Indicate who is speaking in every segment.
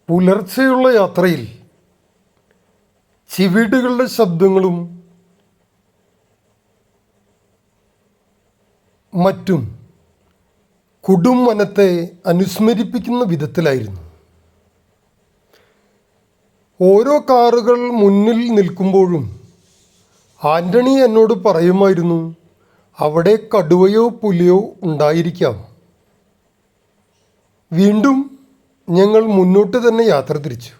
Speaker 1: പുലർച്ചെയുള്ള യാത്രയിൽ ചിവിടുകളുടെ ശബ്ദങ്ങളും മറ്റും കൊടും വനത്തെ അനുസ്മരിപ്പിക്കുന്ന വിധത്തിലായിരുന്നു. ഓരോ കാറുകൾ മുന്നിൽ നിൽക്കുമ്പോഴും ആൻ്റണി എന്നോട് പറയുമായിരുന്നു, അവിടെ കടുവയോ പുലിയോ ഉണ്ടായിരിക്കാം. വീണ്ടും ഞങ്ങൾ മുന്നോട്ട് തന്നെ യാത്ര തിരിച്ചു.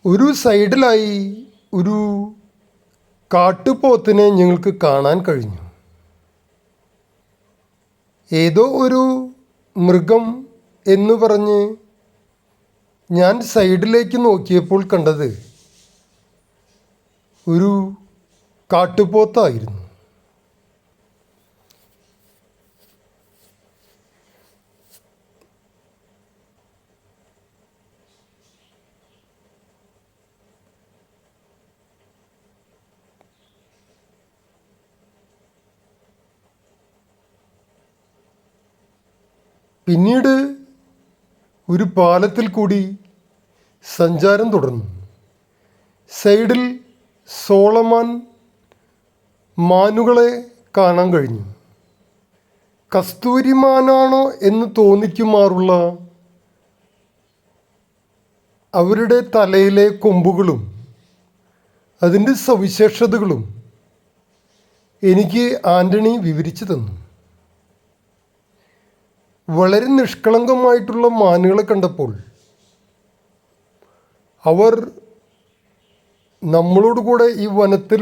Speaker 1: ഒരു സൈഡിലായി ഒരു കാട്ടുപോത്തിനെ ഞങ്ങൾക്ക് കാണാൻ കഴിഞ്ഞു. ഏതോ ഒരു മൃഗം എന്ന് പറഞ്ഞ് ഞാൻ സൈഡിലേക്ക് നോക്കിയപ്പോൾ കണ്ടത് ഒരു കാട്ടുപോത്തായിരുന്നു. പിന്നീട് ഒരു പാലത്തിൽ കൂടി സഞ്ചാരം തുടർന്നു. സൈഡിൽ സോളമാൻ മാനുകളെ കാണാൻ കഴിഞ്ഞു. കസ്തൂരിമാനാണോ എന്ന് തോന്നിക്കുമാറുള്ള അവരുടെ തലയിലെ കൊമ്പുകളും അതിൻ്റെ സവിശേഷതകളും എനിക്ക് ആൻ്റണി വിവരിച്ചു തന്നു. വളരെ നിഷ്കളങ്കമായിട്ടുള്ള മാനുകളെ കണ്ടപ്പോൾ അവർ നമ്മളോട് കൂടെ ഈ വനത്തിൽ